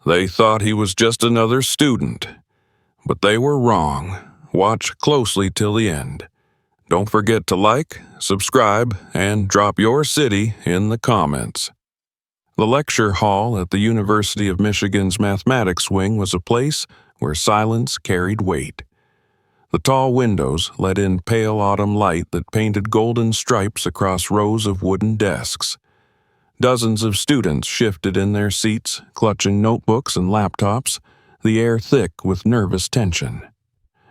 They thought he was just another student, but they were wrong. Watch closely till the end. Don't forget to like, subscribe, and drop your city in the comments. The lecture hall at the University of Michigan's mathematics wing was a place where silence carried weight. The tall windows let in pale autumn light that painted golden stripes across rows of wooden desks. Dozens of students shifted in their seats, clutching notebooks and laptops, the air thick with nervous tension.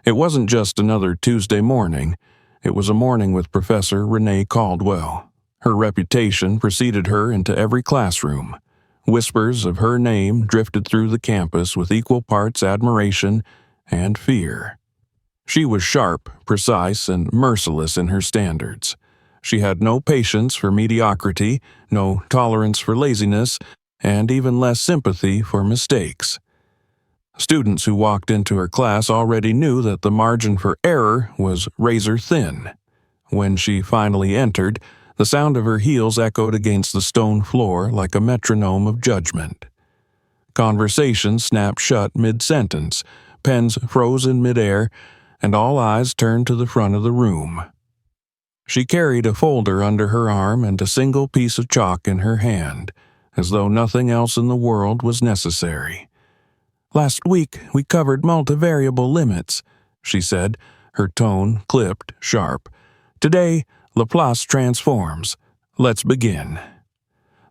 It wasn't just another Tuesday morning. It was a morning with Professor Renee Caldwell. Her reputation preceded her into every classroom. Whispers of her name drifted through the campus with equal parts admiration and fear. She was sharp, precise, and merciless in her standards. She had no patience for mediocrity, no tolerance for laziness, and even less sympathy for mistakes. Students who walked into her class already knew that the margin for error was razor thin. When she finally entered, the sound of her heels echoed against the stone floor like a metronome of judgment. Conversation snapped shut mid-sentence, pens froze in midair, and all eyes turned to the front of the room. She carried a folder under her arm and a single piece of chalk in her hand, as though nothing else in the world was necessary. "Last week we covered multivariable limits," she said, her tone clipped, sharp. "Today, Laplace transforms. Let's begin."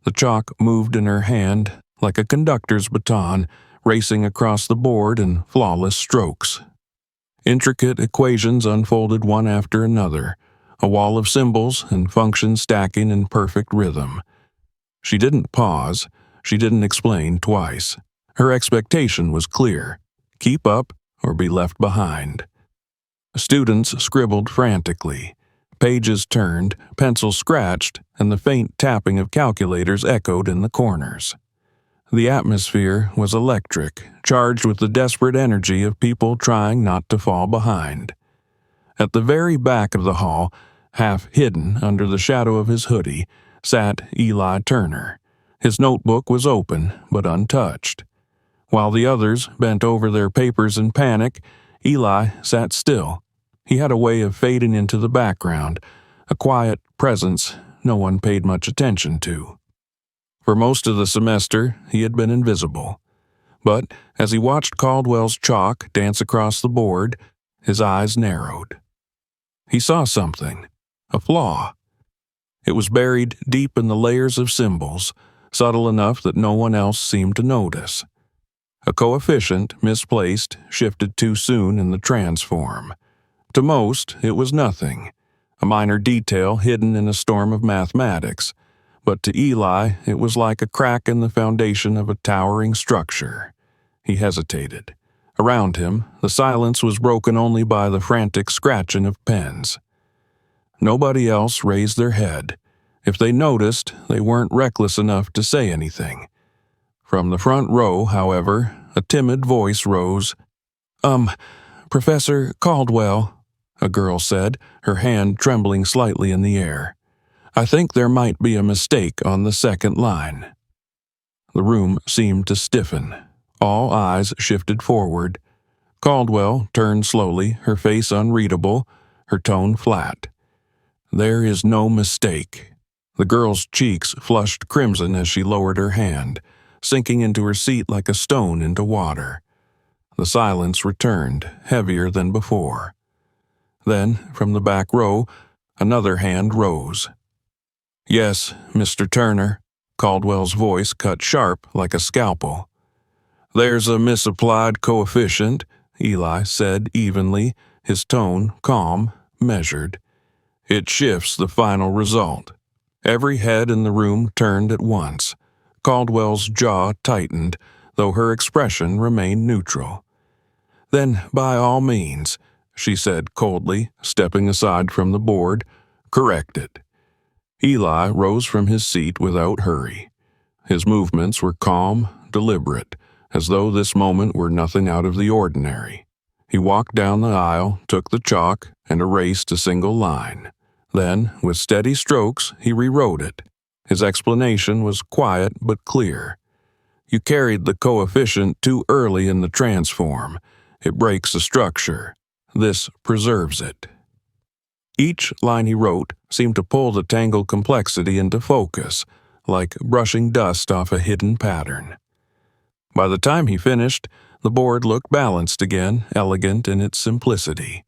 The chalk moved in her hand like a conductor's baton, racing across the board in flawless strokes. Intricate equations unfolded one after another, a wall of symbols and functions stacking in perfect rhythm. She didn't pause. She didn't explain twice. Her expectation was clear: keep up or be left behind. Students scribbled frantically. Pages turned, pencils scratched, and the faint tapping of calculators echoed in the corners. The atmosphere was electric, charged with the desperate energy of people trying not to fall behind. At the very back of the hall, half hidden under the shadow of his hoodie, sat Eli Turner. His notebook was open, but untouched. While the others bent over their papers in panic, Eli sat still. He had a way of fading into the background, a quiet presence no one paid much attention to. For most of the semester, he had been invisible. But as he watched Caldwell's chalk dance across the board, his eyes narrowed. He saw something, a flaw. It was buried deep in the layers of symbols, subtle enough that no one else seemed to notice. A coefficient misplaced, shifted too soon in the transform. To most, it was nothing, a minor detail hidden in a storm of mathematics, but to Eli it was like a crack in the foundation of a towering structure. He hesitated. Around him, the silence was broken only by the frantic scratching of pens. Nobody else raised their head. If they noticed, they weren't reckless enough to say anything. From the front row, however, a timid voice rose. Professor Caldwell," a girl said, her hand trembling slightly in the air. "I think there might be a mistake on the second line." The room seemed to stiffen. All eyes shifted forward. Caldwell turned slowly, her face unreadable, her tone flat. "There is no mistake." The girl's cheeks flushed crimson as she lowered her hand, sinking into her seat like a stone into water. The silence returned, heavier than before. Then, from the back row, another hand rose. "Yes, Mr. Turner," Caldwell's voice cut sharp like a scalpel. "There's a misapplied coefficient," Eli said evenly, his tone calm, measured. "It shifts the final result." Every head in the room turned at once. Caldwell's jaw tightened, though her expression remained neutral. "Then, by all means," she said coldly, stepping aside from the board, "correct it." Eli rose from his seat without hurry. His movements were calm, deliberate, as though this moment were nothing out of the ordinary. He walked down the aisle, took the chalk, and erased a single line. Then, with steady strokes, he rewrote it. His explanation was quiet but clear. You carried the coefficient too early in the transform. It breaks the structure. This preserves it." Each line he wrote seemed to pull the tangled complexity into focus, like brushing dust off a hidden pattern. By the time he finished, the board looked balanced again, elegant in its simplicity.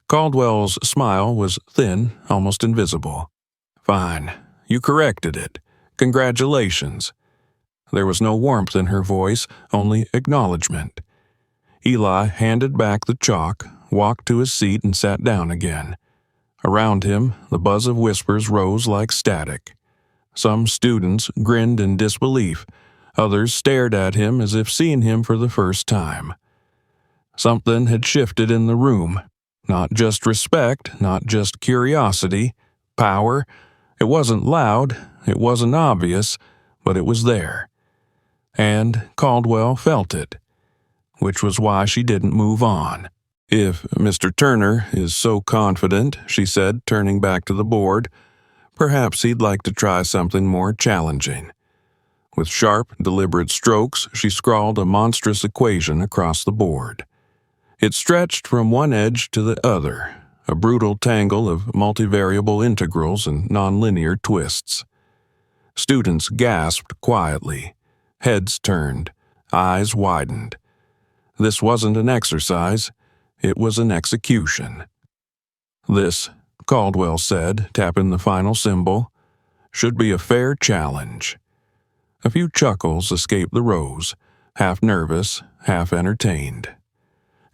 Caldwell's smile was thin, almost invisible. "Fine. You corrected it. Congratulations." There was no warmth in her voice, only acknowledgement. Eli handed back the chalk, walked to his seat, and sat down again. Around him, the buzz of whispers rose like static. Some students grinned in disbelief. Others stared at him as if seeing him for the first time. Something had shifted in the room. Not just respect, not just curiosity, power. It wasn't loud, it wasn't obvious, but it was there. And Caldwell felt it, which was why she didn't move on. "If Mr. Turner is so confident," she said, turning back to the board, "perhaps he'd like to try something more challenging." With sharp, deliberate strokes, she scrawled a monstrous equation across the board. It stretched from one edge to the other, a brutal tangle of multivariable integrals and nonlinear twists. Students gasped quietly. Heads turned. Eyes widened. This wasn't an exercise. It was an execution. "This," Caldwell said, tapping the final symbol, "should be a fair challenge." A few chuckles escaped the rows, half nervous, half entertained.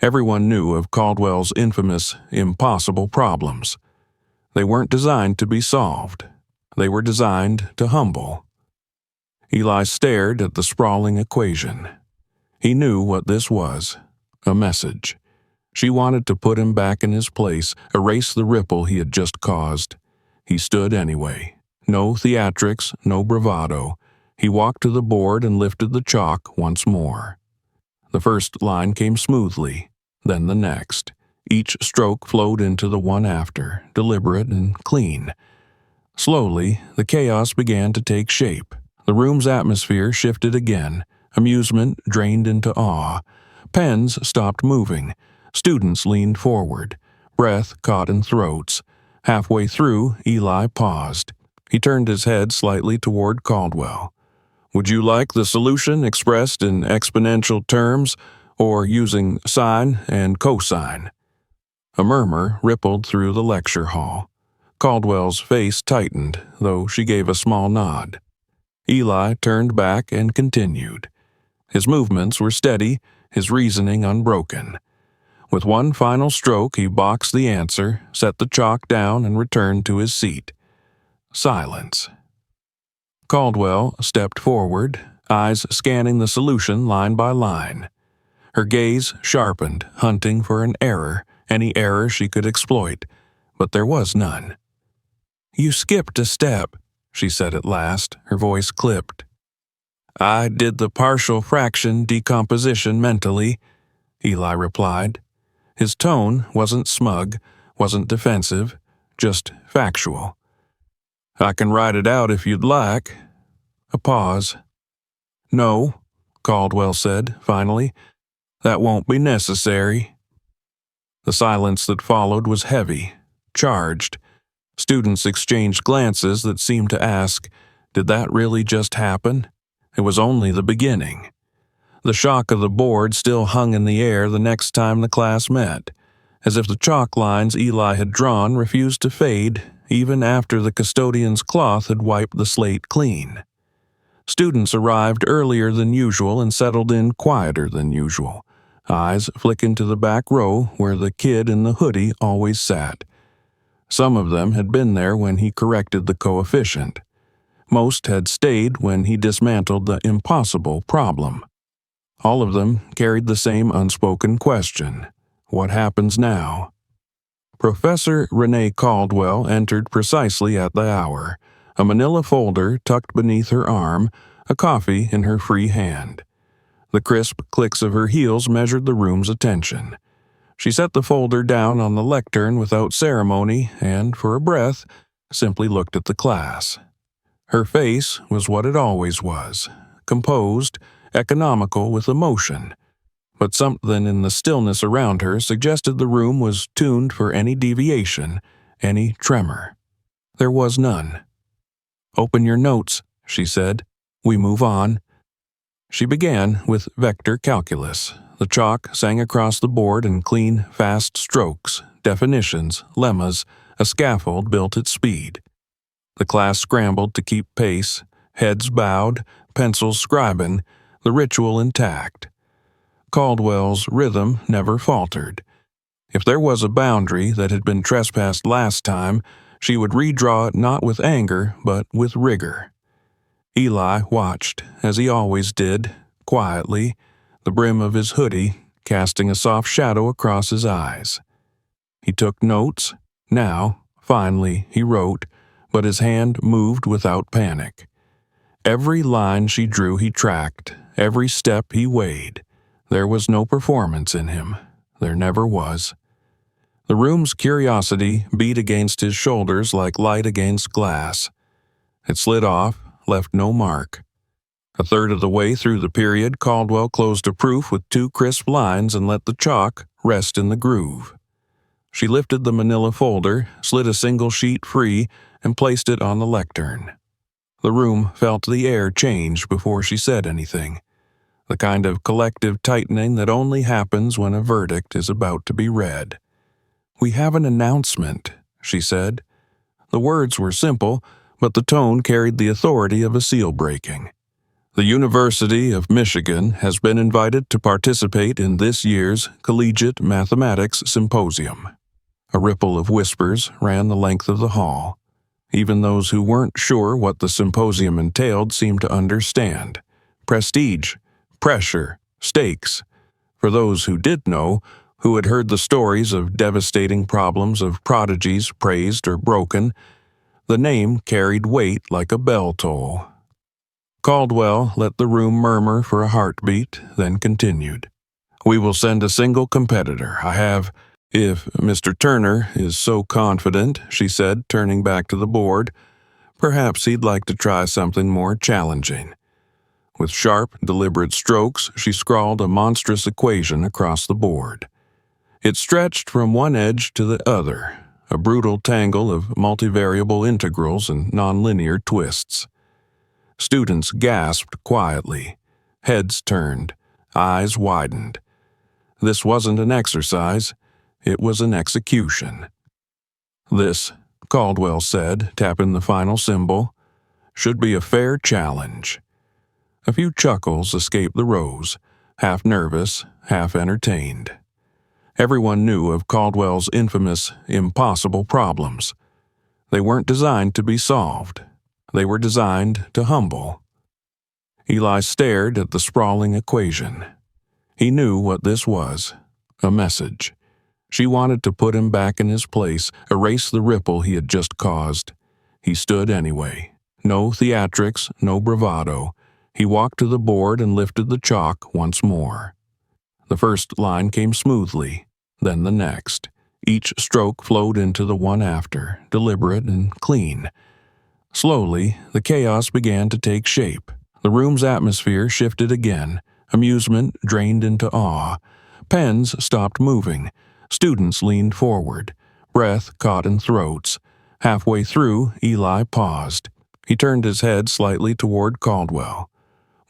Everyone knew of Caldwell's infamous impossible problems. They weren't designed to be solved. They were designed to humble. Eli stared at the sprawling equation. He knew what this was, a message. She wanted to put him back in his place, erase the ripple he had just caused. He stood anyway. No theatrics, no bravado. He walked to the board and lifted the chalk once more. The first line came smoothly, then the next. Each stroke flowed into the one after, deliberate and clean. Slowly, the chaos began to take shape. The room's atmosphere shifted again. Amusement drained into awe. Pens stopped moving. Students leaned forward. Breath caught in throats. Halfway through, Eli paused. He turned his head slightly toward Caldwell. "Would you like the solution expressed in exponential terms, or using sine and cosine?" A murmur rippled through the lecture hall. Caldwell's face tightened, though she gave a small nod. Eli turned back and continued. His movements were steady, his reasoning unbroken. With one final stroke, he boxed the answer, set the chalk down, and returned to his seat. Silence. Caldwell stepped forward, eyes scanning the solution line by line. Her gaze sharpened, hunting for an error, any error she could exploit, but there was none. "You skipped a step," she said at last, her voice clipped. "I did the partial fraction decomposition mentally," Eli replied. His tone wasn't smug, wasn't defensive, just factual. "I can write it out if you'd like." A pause. "No," Caldwell said, finally. "That won't be necessary." The silence that followed was heavy, charged. Students exchanged glances that seemed to ask, did that really just happen? It was only the beginning. The shock of the board still hung in the air the next time the class met, as if the chalk lines Eli had drawn refused to fade even after the custodian's cloth had wiped the slate clean. Students arrived earlier than usual and settled in quieter than usual, eyes flicking to the back row where the kid in the hoodie always sat. Some of them had been there when he corrected the coefficient. Most had stayed when he dismantled the impossible problem. All of them carried the same unspoken question: what happens now? Professor Renee Caldwell entered precisely at the hour, a manila folder tucked beneath her arm, a coffee in her free hand. The crisp clicks of her heels measured the room's attention. She set the folder down on the lectern without ceremony and, for a breath, simply looked at the class. Her face was what it always was, composed, economical with emotion, but something in the stillness around her suggested the room was tuned for any deviation, any tremor. There was none. "Open your notes," she said. "We move on." She began with vector calculus. The chalk sang across the board in clean, fast strokes, definitions, lemmas, a scaffold built at speed. The class scrambled to keep pace, heads bowed, pencils scribing, the ritual intact. Caldwell's rhythm never faltered. If there was a boundary that had been trespassed last time, she would redraw it not with anger, but with rigor. Eli watched, as he always did, quietly, the brim of his hoodie casting a soft shadow across his eyes. He took notes. Now, finally, he wrote, but his hand moved without panic. Every line she drew he tracked, every step he weighed. There was no performance in him. There never was. The room's curiosity beat against his shoulders like light against glass. It slid off, left no mark. A third of the way through the period, Caldwell closed a proof with 2 crisp lines and let the chalk rest in the groove. She lifted the manila folder, slid a single sheet free, and placed it on the lectern. The room felt the air change before she said anything, the kind of collective tightening that only happens when a verdict is about to be read. "We have an announcement," she said. The words were simple, but the tone carried the authority of a seal breaking. "The University of Michigan has been invited to participate in this year's Collegiate Mathematics Symposium." A ripple of whispers ran the length of the hall. Even those who weren't sure what the symposium entailed seemed to understand. Prestige, pressure, stakes. For those who did know, who had heard the stories of devastating problems of prodigies praised or broken, the name carried weight like a bell toll. Caldwell let the room murmur for a heartbeat, then continued. "We will send a single competitor. I have, if Mr. Turner is so confident," she said, turning back to the board. "Perhaps he'd like to try something more challenging." With sharp, deliberate strokes, she scrawled a monstrous equation across the board. It stretched from one edge to the other, a brutal tangle of multivariable integrals and nonlinear twists. Students gasped quietly. Heads turned. Eyes widened. This wasn't an exercise. It was an execution. "This," Caldwell said, tapping the final symbol, "should be a fair challenge." A few chuckles escaped the rows, half nervous, half entertained. Everyone knew of Caldwell's infamous impossible problems. They weren't designed to be solved. They were designed to humble. Eli stared at the sprawling equation. He knew what this was, a message. She wanted to put him back in his place, erase the ripple he had just caused. He stood anyway. No theatrics, no bravado. He walked to the board and lifted the chalk once more. The first line came smoothly, then the next. Each stroke flowed into the one after, deliberate and clean. Slowly, the chaos began to take shape. The room's atmosphere shifted again. Amusement drained into awe. Pens stopped moving. Students leaned forward. Breath caught in throats. Halfway through, Eli paused. He turned his head slightly toward Caldwell.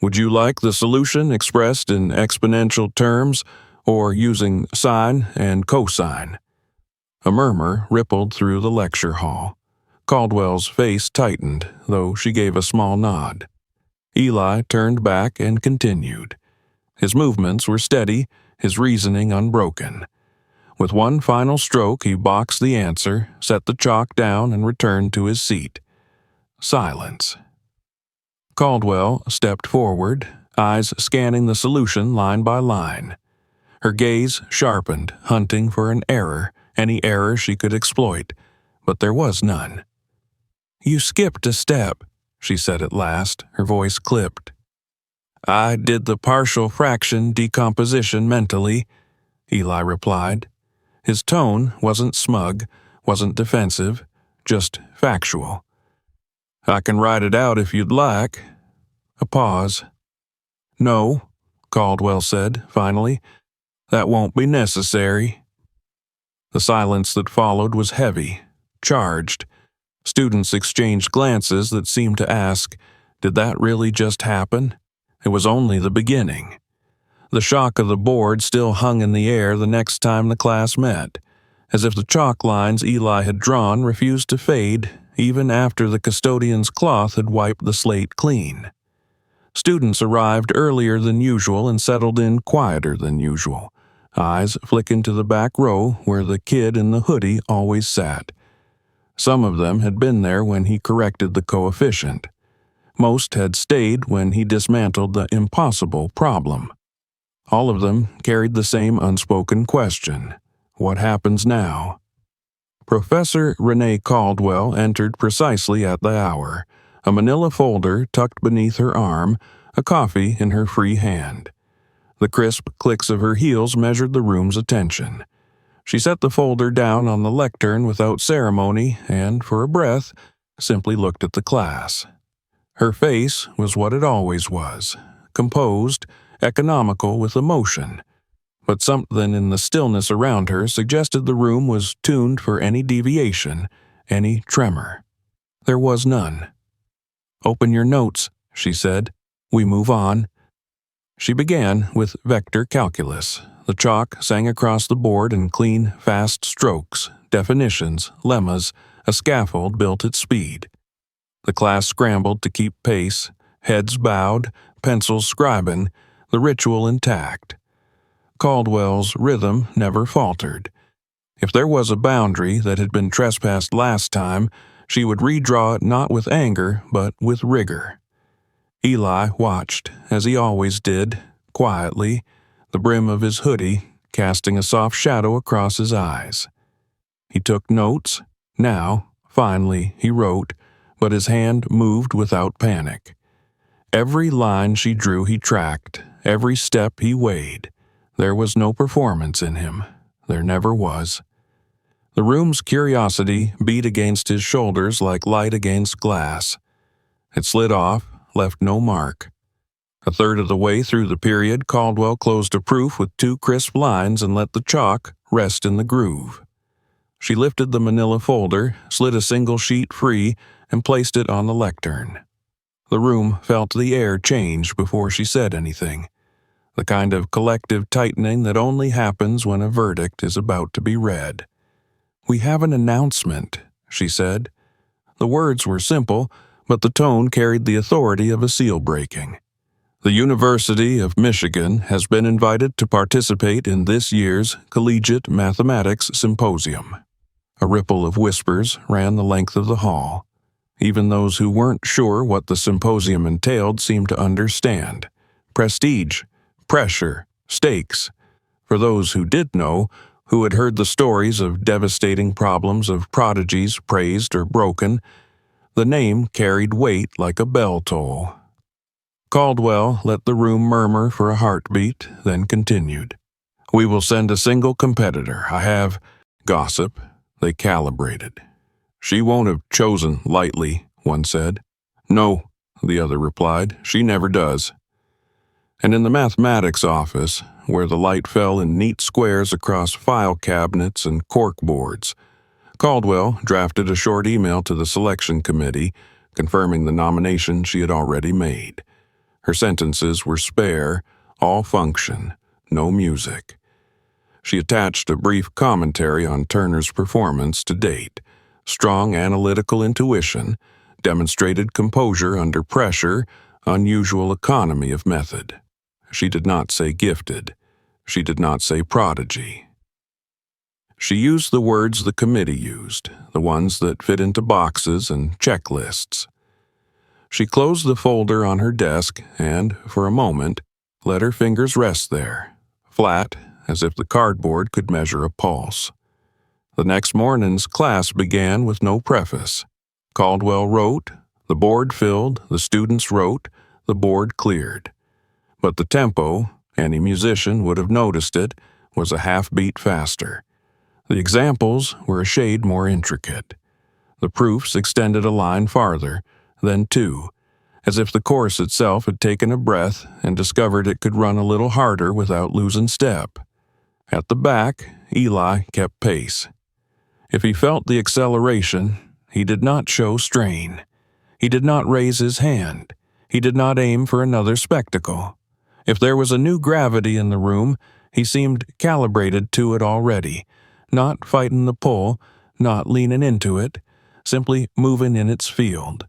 "Would you like the solution expressed in exponential terms, or using sine and cosine?" A murmur rippled through the lecture hall. Caldwell's face tightened, though she gave a small nod. Eli turned back and continued. His movements were steady, his reasoning unbroken. With one final stroke, he boxed the answer, set the chalk down, and returned to his seat. Silence. Caldwell stepped forward, eyes scanning the solution line by line. Her gaze sharpened, hunting for an error, any error she could exploit, but there was none. "You skipped a step," she said at last, her voice clipped. "I did the partial fraction decomposition mentally," Eli replied. His tone wasn't smug, wasn't defensive, just factual. "I can write it out if you'd like." A pause. "No," Caldwell said, finally. "That won't be necessary." The silence that followed was heavy, charged. Students exchanged glances that seemed to ask, did that really just happen? It was only the beginning. The shock of the board still hung in the air the next time the class met, as if the chalk lines Eli had drawn refused to fade even after the custodian's cloth had wiped the slate clean. Students arrived earlier than usual and settled in quieter than usual, eyes flicking to the back row where the kid in the hoodie always sat. Some of them had been there when he corrected the coefficient. Most had stayed when he dismantled the impossible problem. All of them carried the same unspoken question: what happens now? Professor Renee Caldwell entered precisely at the hour, a manila folder tucked beneath her arm, a coffee in her free hand. The crisp clicks of her heels measured the room's attention. She set the folder down on the lectern without ceremony and, for a breath, simply looked at the class. Her face was what it always was, composed, economical with emotion, but something in the stillness around her suggested the room was tuned for any deviation, any tremor. There was none. "Open your notes," she said. "We move on." She began with vector calculus. The chalk sang across the board in clean, fast strokes, definitions, lemmas, a scaffold built at speed. The class scrambled to keep pace, heads bowed, pencils scribing, the ritual intact. Caldwell's rhythm never faltered. If there was a boundary that had been trespassed last time, she would redraw it not with anger, but with rigor. Eli watched, as he always did, quietly, the brim of his hoodie casting a soft shadow across his eyes. He took notes. Now, finally, he wrote, but his hand moved without panic. Every line she drew he tracked, every step he weighed. There was no performance in him. There never was. The room's curiosity beat against his shoulders like light against glass. It slid off, left no mark. A third of the way through the period, Caldwell closed a proof with 2 crisp lines and let the chalk rest in the groove. She lifted the manila folder, slid a single sheet free, and placed it on the lectern. The room felt the air change before she said anything, the kind of collective tightening that only happens when a verdict is about to be read. "We have an announcement," she said. The words were simple, but the tone carried the authority of a seal breaking. "The University of Michigan has been invited to participate in this year's Collegiate Mathematics Symposium." A ripple of whispers ran the length of the hall. Even those who weren't sure what the symposium entailed seemed to understand. Prestige, pressure, stakes. For those who did know, who had heard the stories of devastating problems of prodigies praised or broken, the name carried weight like a bell toll. Caldwell let the room murmur for a heartbeat, then continued. "We will send a single competitor. I have gossip." They calibrated. "She won't have chosen lightly," one said. "No," the other replied. "She never does." And in the mathematics office, where the light fell in neat squares across file cabinets and cork boards, Caldwell drafted a short email to the selection committee, confirming the nomination she had already made. Her sentences were spare, all function, no music. She attached a brief commentary on Turner's performance to date, strong analytical intuition, demonstrated composure under pressure, unusual economy of method. She did not say gifted. She did not say prodigy. She used the words the committee used, the ones that fit into boxes and checklists. She closed the folder on her desk and, for a moment, let her fingers rest there, flat, as if the cardboard could measure a pulse. The next morning's class began with no preface. Caldwell wrote, the board filled, the students wrote, the board cleared. But the tempo, any musician would have noticed it, was a half-beat faster. The examples were a shade more intricate. The proofs extended a line farther, then 2, as if the course itself had taken a breath and discovered it could run a little harder without losing step. At the back, Eli kept pace. If he felt the acceleration, he did not show strain. He did not raise his hand. He did not aim for another spectacle. If there was a new gravity in the room, he seemed calibrated to it already, not fighting the pull, not leaning into it, simply moving in its field.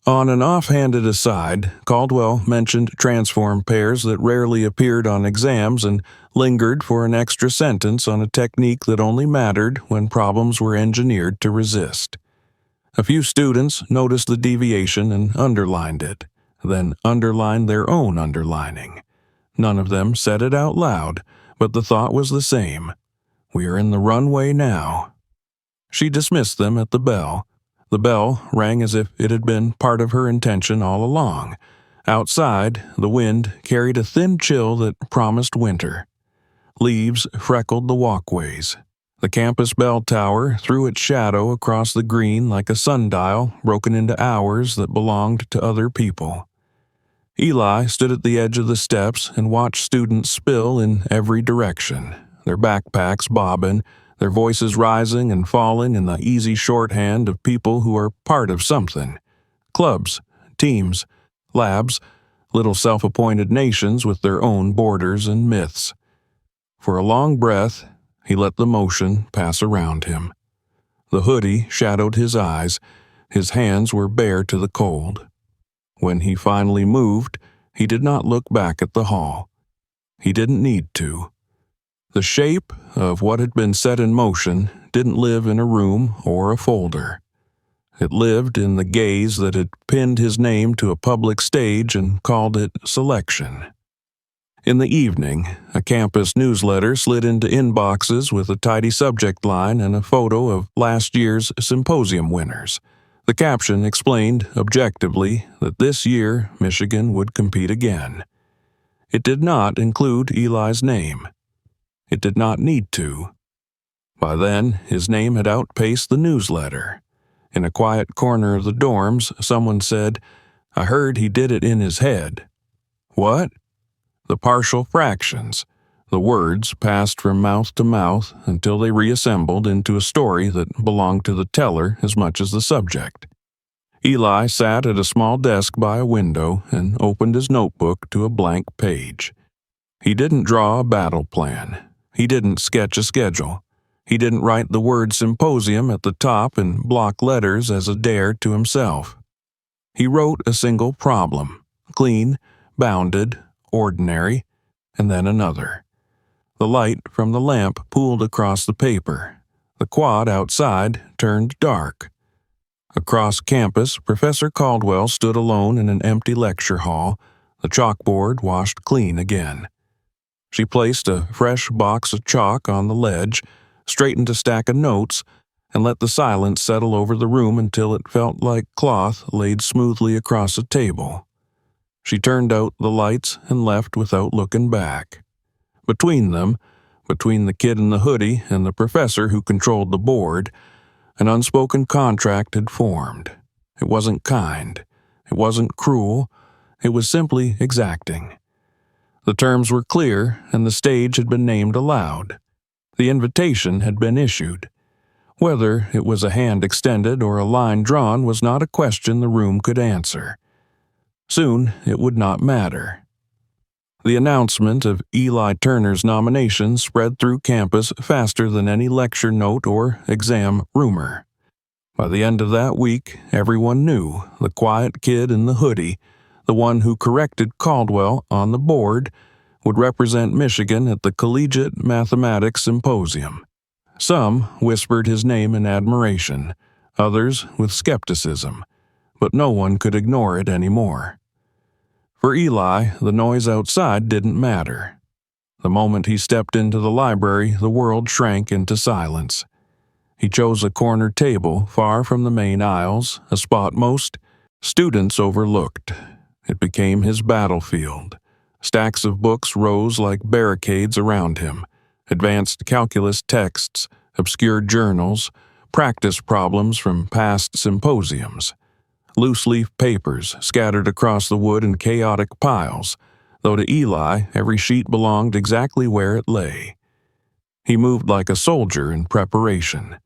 On an offhanded aside, Caldwell mentioned transform pairs that rarely appeared on exams and lingered for an extra sentence on a technique that only mattered when problems were engineered to resist. A few students noticed the deviation and underlined it, then underlined their own underlining. None of them said it out loud, but the thought was the same. We are in the runway now. She dismissed them at the bell. The bell rang as if it had been part of her intention all along. Outside, the wind carried a thin chill that promised winter. Leaves freckled the walkways. The campus bell tower threw its shadow across the green like a sundial broken into hours that belonged to other people. Eli stood at the edge of the steps and watched students spill in every direction, their backpacks bobbing, their voices rising and falling in the easy shorthand of people who are part of something. Clubs, teams, labs, little self-appointed nations with their own borders and myths. For a long breath, he let the motion pass around him. The hoodie shadowed his eyes. His hands were bare to the cold. When he finally moved, he did not look back at the hall. He didn't need to. The shape of what had been set in motion didn't live in a room or a folder. It lived in the gaze that had pinned his name to a public stage and called it selection. In the evening, a campus newsletter slid into inboxes with a tidy subject line and a photo of last year's symposium winners. The caption explained objectively that this year Michigan would compete again. It did not include Eli's name. It did not need to. By then, his name had outpaced the newsletter. In a quiet corner of the dorms, someone said, "I heard he did it in his head." What? The partial fractions. The words passed from mouth to mouth until they reassembled into a story that belonged to the teller as much as the subject. Eli sat at a small desk by a window and opened his notebook to a blank page. He didn't draw a battle plan. He didn't sketch a schedule. He didn't write the word symposium at the top in block letters as a dare to himself. He wrote a single problem, clean, bounded, ordinary, and then another. The light from the lamp pooled across the paper. The quad outside turned dark. Across campus, Professor Caldwell stood alone in an empty lecture hall, the chalkboard washed clean again. She placed a fresh box of chalk on the ledge, straightened a stack of notes, and let the silence settle over the room until it felt like cloth laid smoothly across a table. She turned out the lights and left without looking back. Between them, between the kid in the hoodie and the professor who controlled the board, an unspoken contract had formed. It wasn't kind. It wasn't cruel. It was simply exacting. The terms were clear, and the stage had been named aloud. The invitation had been issued. Whether it was a hand extended or a line drawn was not a question the room could answer. Soon it would not matter. The announcement of Eli Turner's nomination spread through campus faster than any lecture note or exam rumor. By the end of that week, everyone knew the quiet kid in the hoodie, the one who corrected Caldwell on the board, would represent Michigan at the Collegiate Mathematics Symposium. Some whispered his name in admiration, others with skepticism, but no one could ignore it anymore. For Eli, the noise outside didn't matter. The moment he stepped into the library, the world shrank into silence. He chose a corner table far from the main aisles, a spot most students overlooked. It became his battlefield. Stacks of books rose like barricades around him. Advanced calculus texts, obscure journals, practice problems from past symposiums. loose-leaf papers scattered across the wood in chaotic piles, though to Eli every sheet belonged exactly where it lay. He moved like a soldier in preparation.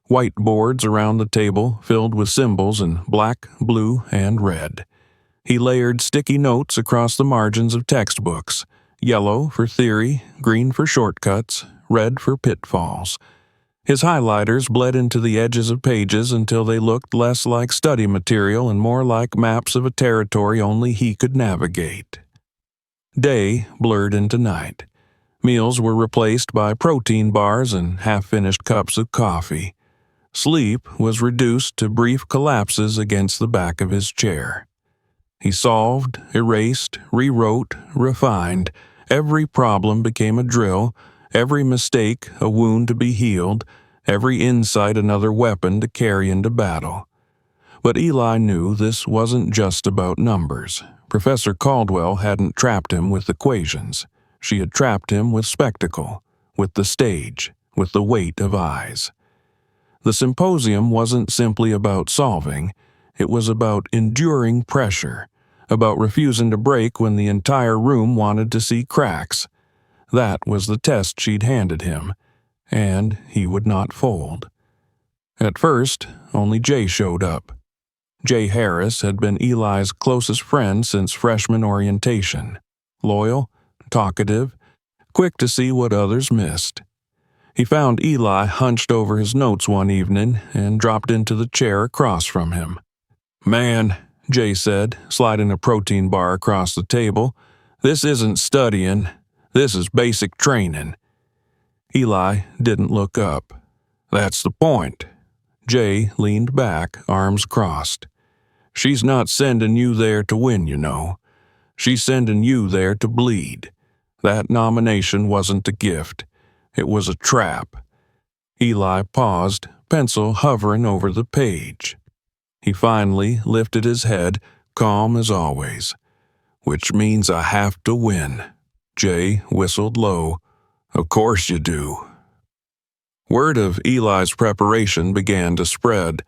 White boards around the table filled with symbols in black, blue, and red. He layered sticky notes across the margins of textbooks, yellow for theory, green for shortcuts, red for pitfalls. His highlighters bled into the edges of pages until they looked less like study material and more like maps of a territory only he could navigate. Day blurred into night. Meals were replaced by protein bars and half-finished cups of coffee. Sleep was reduced to brief collapses against the back of his chair. He solved, erased, rewrote, refined. Every problem became a drill, every mistake a wound to be healed, every insight another weapon to carry into battle. But Eli knew this wasn't just about numbers. Professor Caldwell hadn't trapped him with equations. She had trapped him with spectacle, with the stage, with the weight of eyes. The symposium wasn't simply about solving. It was about enduring pressure, about refusing to break when the entire room wanted to see cracks. That was the test she'd handed him, and he would not fold. At first, only Jay showed up. Jay Harris had been Eli's closest friend since freshman orientation. Loyal, talkative, quick to see what others missed. He found Eli hunched over his notes one evening and dropped into the chair across from him. "Man," Jay said, sliding a protein bar across the table, "this isn't studying. This is basic training." Eli didn't look up. "That's the point." Jay leaned back, arms crossed. "She's not sending you there to win, you know. She's sending you there to bleed. That nomination wasn't a gift. It was a trap." Eli paused, pencil hovering over the page. He finally lifted his head, calm as always. "Which means I have to win." Jay whistled low. "Of course you do." Word of Eli's preparation began to spread.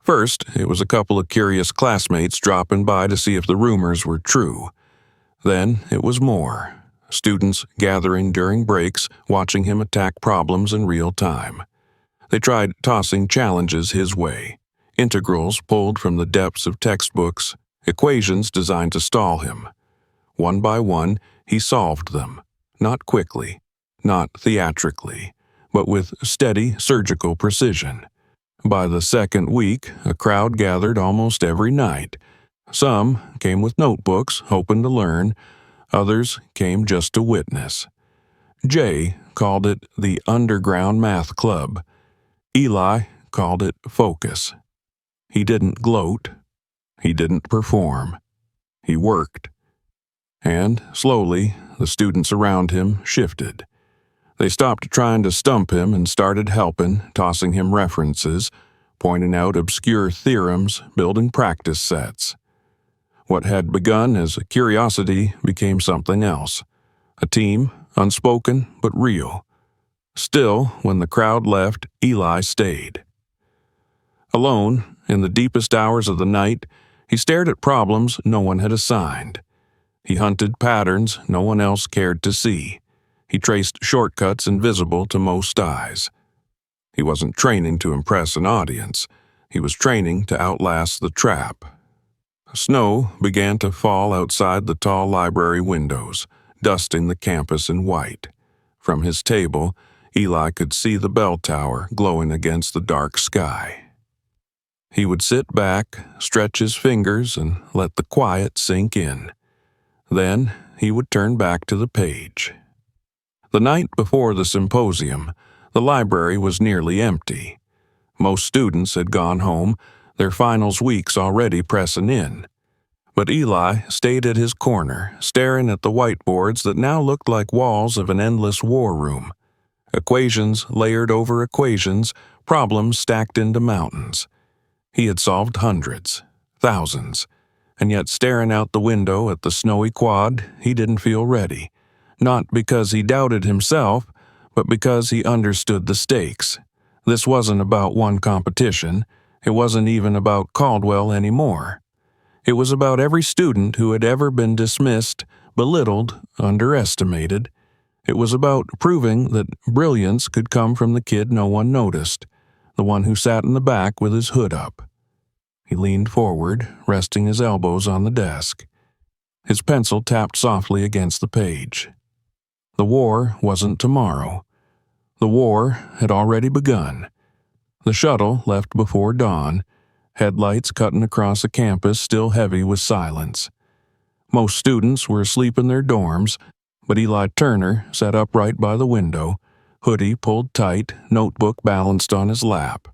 First, it was a couple of curious classmates dropping by to see if the rumors were true. Then it was more. Students gathering during breaks, watching him attack problems in real time. They tried tossing challenges his way. Integrals pulled from the depths of textbooks, equations designed to stall him. One by one, he solved them. Not quickly, not theatrically, but with steady surgical precision. By the second week, a crowd gathered almost every night. Some came with notebooks, hoping to learn. Others came just to witness. Jay called it the Underground Math Club. Eli called it focus. He didn't gloat. He didn't perform. He worked. And slowly, the students around him shifted. They stopped trying to stump him and started helping, tossing him references, pointing out obscure theorems, building practice sets. What had begun as a curiosity became something else. A team, unspoken but real. Still, when the crowd left, Eli stayed. Alone, in the deepest hours of the night, he stared at problems no one had assigned. He hunted patterns no one else cared to see. He traced shortcuts invisible to most eyes. He wasn't training to impress an audience. He was training to outlast the trap. Snow began to fall outside the tall library windows, dusting the campus in white. From his table, Eli could see the bell tower glowing against the dark sky. He would sit back, stretch his fingers, and let the quiet sink in. Then he would turn back to the page. The night before the symposium, the library was nearly empty. Most students had gone home, their finals weeks already pressing in. But Eli stayed at his corner, staring at the whiteboards that now looked like walls of an endless war room. Equations layered over equations, problems stacked into mountains. He had solved hundreds, thousands, and yet staring out the window at the snowy quad, he didn't feel ready. Not because he doubted himself, but because he understood the stakes. This wasn't about one competition. It wasn't even about Caldwell anymore. It was about every student who had ever been dismissed, belittled, underestimated. It was about proving that brilliance could come from the kid no one noticed, the one who sat in the back with his hood up. He leaned forward, resting his elbows on the desk. His pencil tapped softly against the page. The war wasn't tomorrow. The war had already begun. The shuttle left before dawn, headlights cutting across a campus still heavy with silence. Most students were asleep in their dorms, but Eli Turner sat upright by the window, hoodie pulled tight, notebook balanced on his lap.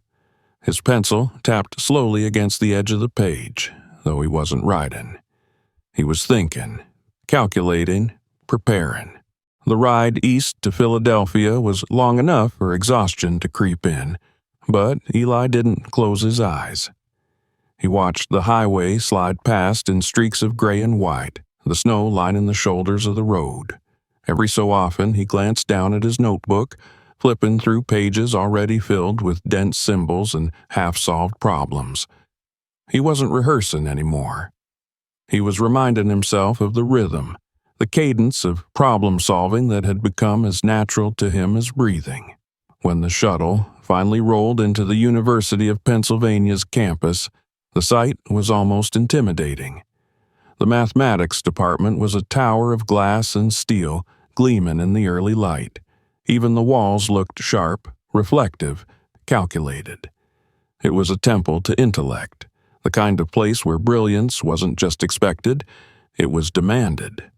His pencil tapped slowly against the edge of the page, though he wasn't writing. He was thinking, calculating, preparing. The ride east to Philadelphia was long enough for exhaustion to creep in, but Eli didn't close his eyes. He watched the highway slide past in streaks of gray and white, the snow lining the shoulders of the road. Every so often he glanced down at his notebook, flipping through pages already filled with dense symbols and half-solved problems. He wasn't rehearsing anymore. He was reminding himself of the rhythm, the cadence of problem-solving that had become as natural to him as breathing. When the shuttle finally rolled into the University of Pennsylvania's campus, the sight was almost intimidating. The mathematics department was a tower of glass and steel gleaming in the early light. Even the walls looked sharp, reflective, calculated. It was a temple to intellect, the kind of place where brilliance wasn't just expected, it was demanded.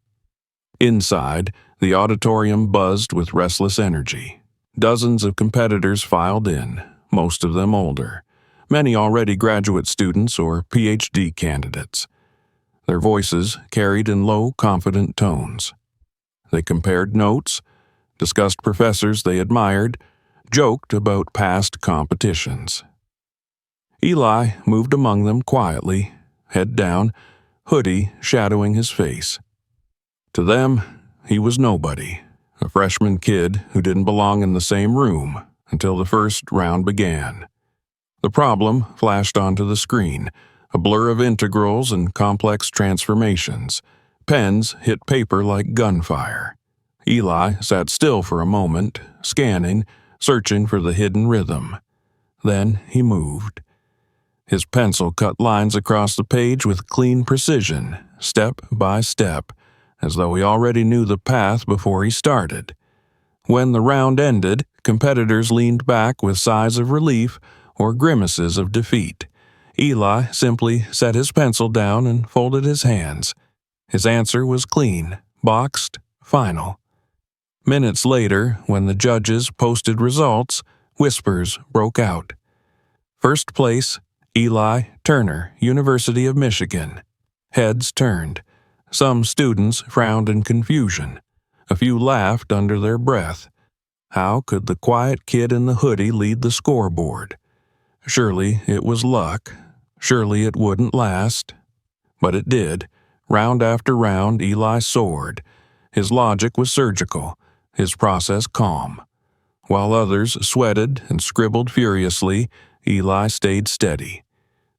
Inside, the auditorium buzzed with restless energy. Dozens of competitors filed in, most of them older, many already graduate students or PhD candidates. Their voices carried in low, confident tones. They compared notes, discussed professors they admired, joked about past competitions. Eli moved among them quietly, head down, hoodie shadowing his face. To them, he was nobody, a freshman kid who didn't belong in the same room until the first round began. The problem flashed onto the screen, a blur of integrals and complex transformations. Pens hit paper like gunfire. Eli sat still for a moment, scanning, searching for the hidden rhythm. Then he moved. His pencil cut lines across the page with clean precision, step by step, as though he already knew the path before he started. When the round ended, competitors leaned back with sighs of relief or grimaces of defeat. Eli simply set his pencil down and folded his hands. His answer was clean, boxed, final. Minutes later, when the judges posted results, whispers broke out. First place, Eli Turner, University of Michigan. Heads turned. Some students frowned in confusion. A few laughed under their breath. How could the quiet kid in the hoodie lead the scoreboard? Surely it was luck. Surely it wouldn't last. But it did. Round after round, Eli soared. His logic was surgical, his process calm. While others sweated and scribbled furiously, Eli stayed steady.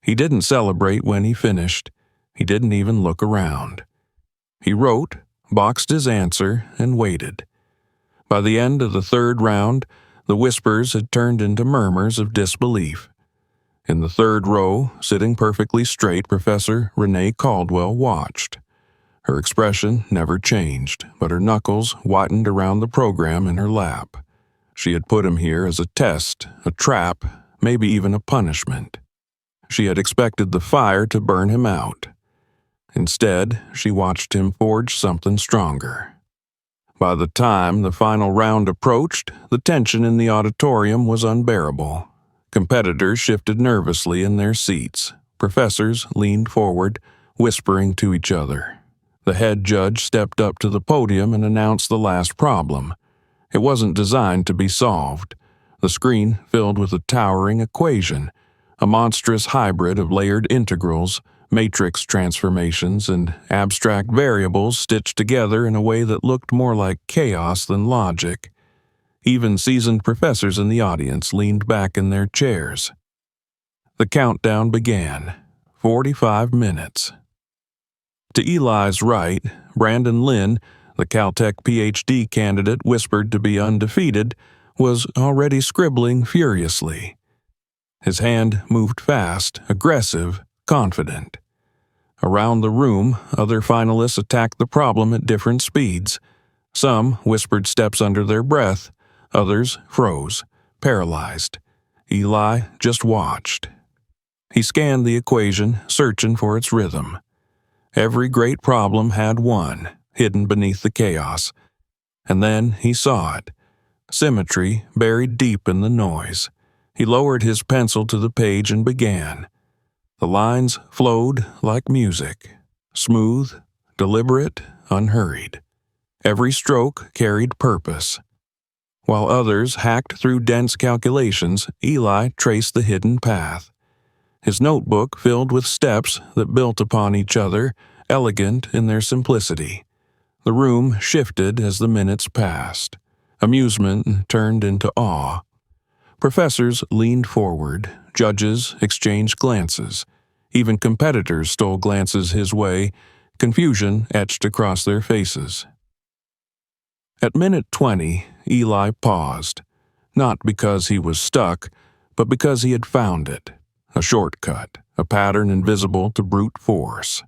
He didn't celebrate when he finished. He didn't even look around. He wrote, boxed his answer, and waited. By the end of the third round, the whispers had turned into murmurs of disbelief. In the third row, sitting perfectly straight, Professor Renee Caldwell watched. Her expression never changed, but her knuckles whitened around the program in her lap. She had put him here as a test, a trap, maybe even a punishment. She had expected the fire to burn him out. Instead, she watched him forge something stronger. By the time the final round approached, the tension in the auditorium was unbearable. Competitors shifted nervously in their seats. Professors leaned forward, whispering to each other. The head judge stepped up to the podium and announced the last problem. It wasn't designed to be solved. The screen filled with a towering equation, a monstrous hybrid of layered integrals, matrix transformations, and abstract variables stitched together in a way that looked more like chaos than logic. Even seasoned professors in the audience leaned back in their chairs. The countdown began. 45 minutes. To Eli's right, Brandon Lynn, the Caltech PhD candidate whispered to be undefeated, was already scribbling furiously. His hand moved fast, aggressive, confident. Around the room, other finalists attacked the problem at different speeds. Some whispered steps under their breath, others froze, paralyzed. Eli just watched. He scanned the equation, searching for its rhythm. Every great problem had one, hidden beneath the chaos. And then he saw it. Symmetry buried deep in the noise. He lowered his pencil to the page and began. The lines flowed like music, smooth, deliberate, unhurried. Every stroke carried purpose. While others hacked through dense calculations, Eli traced the hidden path. His notebook filled with steps that built upon each other, elegant in their simplicity. The room shifted as the minutes passed. Amusement turned into awe. Professors leaned forward, judges exchanged glances. Even competitors stole glances his way, confusion etched across their faces. At minute 20, Eli paused, not because he was stuck, but because he had found it, a shortcut, a pattern invisible to brute force.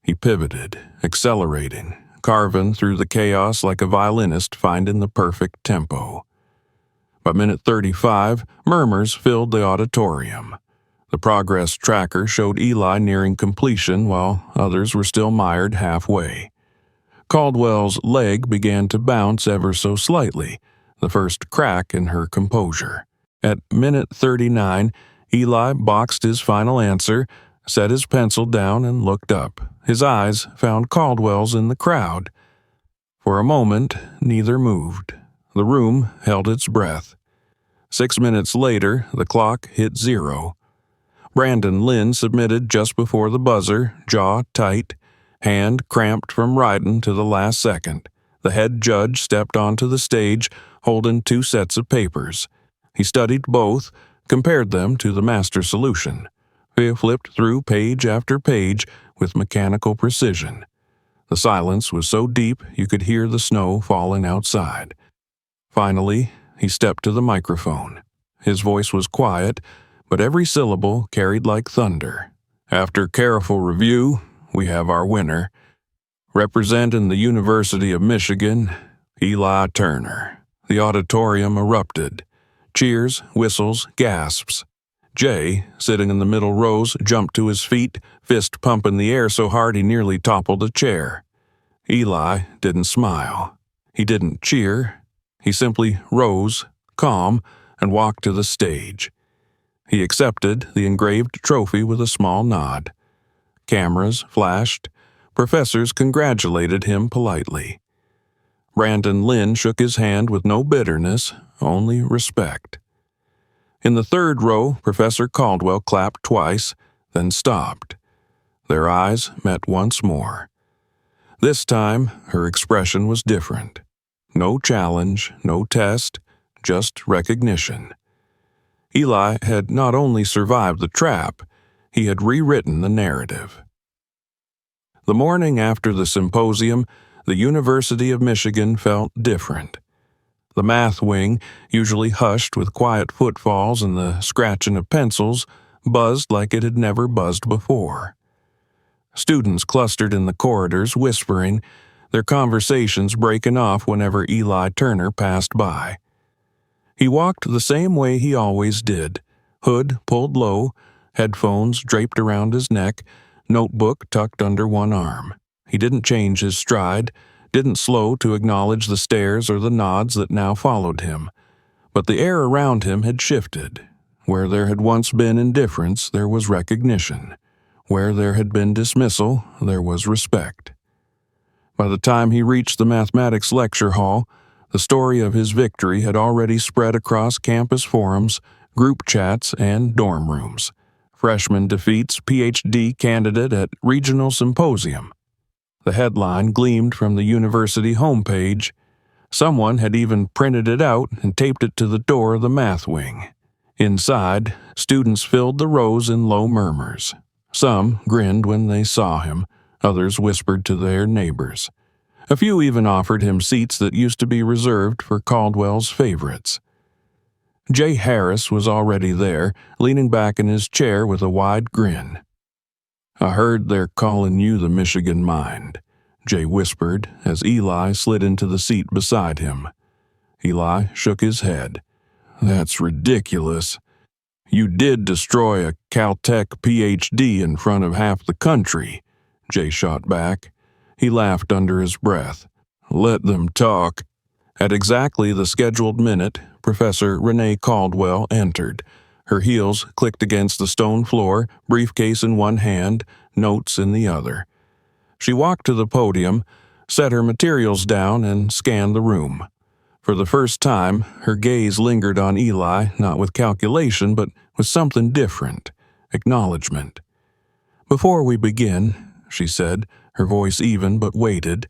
He pivoted, accelerating, carving through the chaos like a violinist finding the perfect tempo. By minute 35, murmurs filled the auditorium. The progress tracker showed Eli nearing completion while others were still mired halfway. Caldwell's leg began to bounce ever so slightly, the first crack in her composure. At minute 39, Eli boxed his final answer, set his pencil down, and looked up. His eyes found Caldwell's in the crowd. For a moment, neither moved. The room held its breath. 6 minutes later, the clock hit 0. Brandon Lynn submitted just before the buzzer, jaw tight, hand cramped from writing to the last second. The head judge stepped onto the stage, holding 2 sets of papers. He studied both, compared them to the master solution. He flipped through page after page with mechanical precision. The silence was so deep you could hear the snow falling outside. Finally, he stepped to the microphone. His voice was quiet, but every syllable carried like thunder. After careful review, we have our winner. Representing the University of Michigan, Eli Turner. The auditorium erupted. Cheers, whistles, gasps. Jay, sitting in the middle rows, jumped to his feet, fist pumping the air so hard he nearly toppled a chair. Eli didn't smile. He didn't cheer. He simply rose, calm, and walked to the stage. He accepted the engraved trophy with a small nod. Cameras flashed. Professors congratulated him politely. Brandon Lynn shook his hand with no bitterness, only respect. In the third row, Professor Caldwell clapped twice, then stopped. Their eyes met once more. This time, her expression was different. No challenge, no test, just recognition. Eli had not only survived the trap, he had rewritten the narrative. The morning after the symposium, the University of Michigan felt different. The math wing, usually hushed with quiet footfalls and the scratching of pencils, buzzed like it had never buzzed before. Students clustered in the corridors, whispering, their conversations breaking off whenever Eli Turner passed by. He walked the same way he always did, hood pulled low, headphones draped around his neck, notebook tucked under one arm. He didn't change his stride, didn't slow to acknowledge the stares or the nods that now followed him. But the air around him had shifted. Where there had once been indifference, there was recognition. Where there had been dismissal, there was respect. By the time he reached the mathematics lecture hall, the story of his victory had already spread across campus forums, group chats, and dorm rooms. Freshman defeats PhD candidate at regional symposium. The headline gleamed from the university homepage. Someone had even printed it out and taped it to the door of the math wing. Inside, students filled the rows in low murmurs. Some grinned when they saw him, others whispered to their neighbors. A few even offered him seats that used to be reserved for Caldwell's favorites. Jay Harris was already there, leaning back in his chair with a wide grin. "I heard they're calling you the Michigan Mind," Jay whispered as Eli slid into the seat beside him. Eli shook his head. "That's ridiculous. You did destroy a Caltech PhD in front of half the country," Jay shot back. He laughed under his breath. "Let them talk." At exactly the scheduled minute, Professor Renee Caldwell entered. Her heels clicked against the stone floor, briefcase in one hand, notes in the other. She walked to the podium, set her materials down, and scanned the room. For the first time, her gaze lingered on Eli, not with calculation, but with something different, acknowledgement. "Before we begin," she said, her voice even but weighted,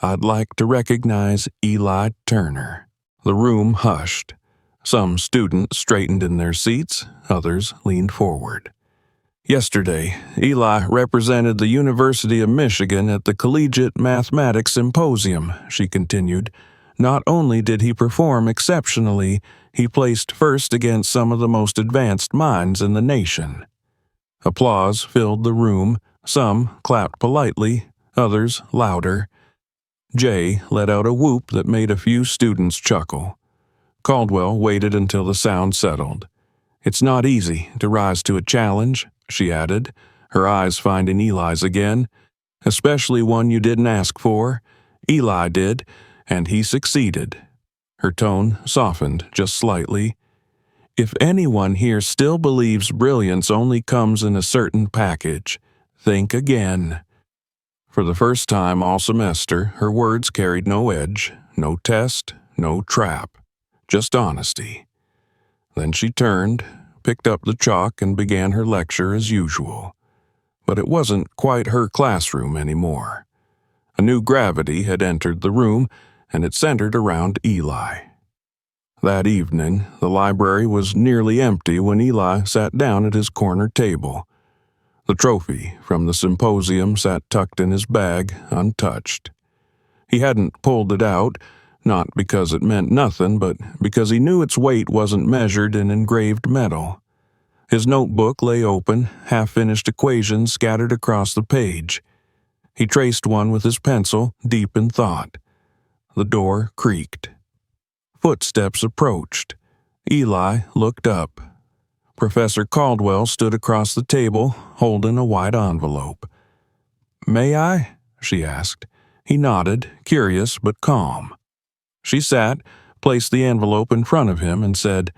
"I'd like to recognize Eli Turner." The room hushed. Some students straightened in their seats, others leaned forward. "Yesterday, Eli represented the University of Michigan at the Collegiate Mathematics Symposium," she continued. "Not only did he perform exceptionally, he placed first against some of the most advanced minds in the nation." Applause filled the room. Some clapped politely, others louder. Jay let out a whoop that made a few students chuckle. Caldwell waited until the sound settled. "It's not easy to rise to a challenge," she added, her eyes finding Eli's again. "Especially one you didn't ask for. Eli did, and he succeeded." Her tone softened just slightly. "If anyone here still believes brilliance only comes in a certain package, think again." For the first time all semester, her words carried no edge, no test, no trap, just honesty. Then she turned, picked up the chalk, and began her lecture as usual. But it wasn't quite her classroom anymore. A new gravity had entered the room, and it centered around Eli. That evening, the library was nearly empty when Eli sat down at his corner table. The trophy from the symposium sat tucked in his bag, untouched. He hadn't pulled it out, not because it meant nothing, but because he knew its weight wasn't measured in engraved metal. His notebook lay open, half-finished equations scattered across the page. He traced one with his pencil, deep in thought. The door creaked. Footsteps approached. Eli looked up. Professor Caldwell stood across the table, holding a white envelope. "May I?" she asked. He nodded, curious but calm. She sat, placed the envelope in front of him, and said,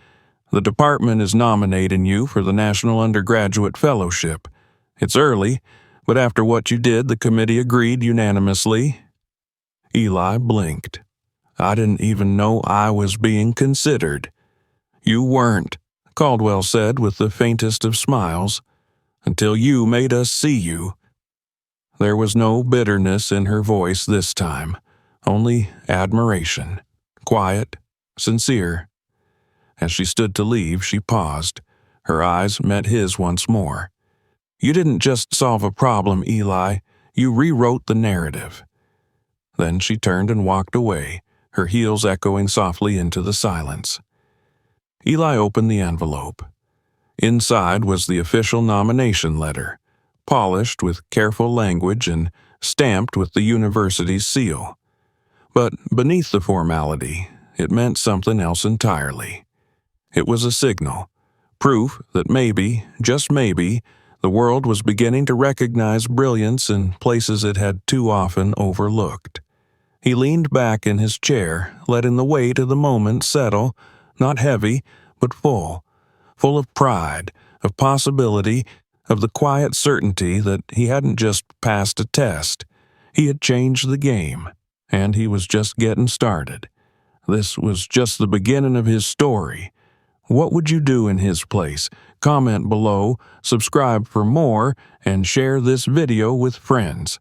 "The department is nominating you for the National Undergraduate Fellowship. It's early, but after what you did, the committee agreed unanimously." Eli blinked. "I didn't even know I was being considered." "You weren't," Caldwell said with the faintest of smiles, "until you made us see you." There was no bitterness in her voice this time, only admiration, quiet, sincere. As she stood to leave, she paused. Her eyes met his once more. "You didn't just solve a problem, Eli. You rewrote the narrative." Then she turned and walked away, her heels echoing softly into the silence. Eli opened the envelope. Inside was the official nomination letter, polished with careful language and stamped with the university's seal. But beneath the formality, it meant something else entirely. It was a signal, proof that maybe, just maybe, the world was beginning to recognize brilliance in places it had too often overlooked. He leaned back in his chair, letting the weight of the moment settle, not heavy, but full of pride, of possibility, of the quiet certainty that he hadn't just passed a test. He had changed the game, and he was just getting started. This was just the beginning of his story. What would you do in his place? Comment below, subscribe for more, and share this video with friends.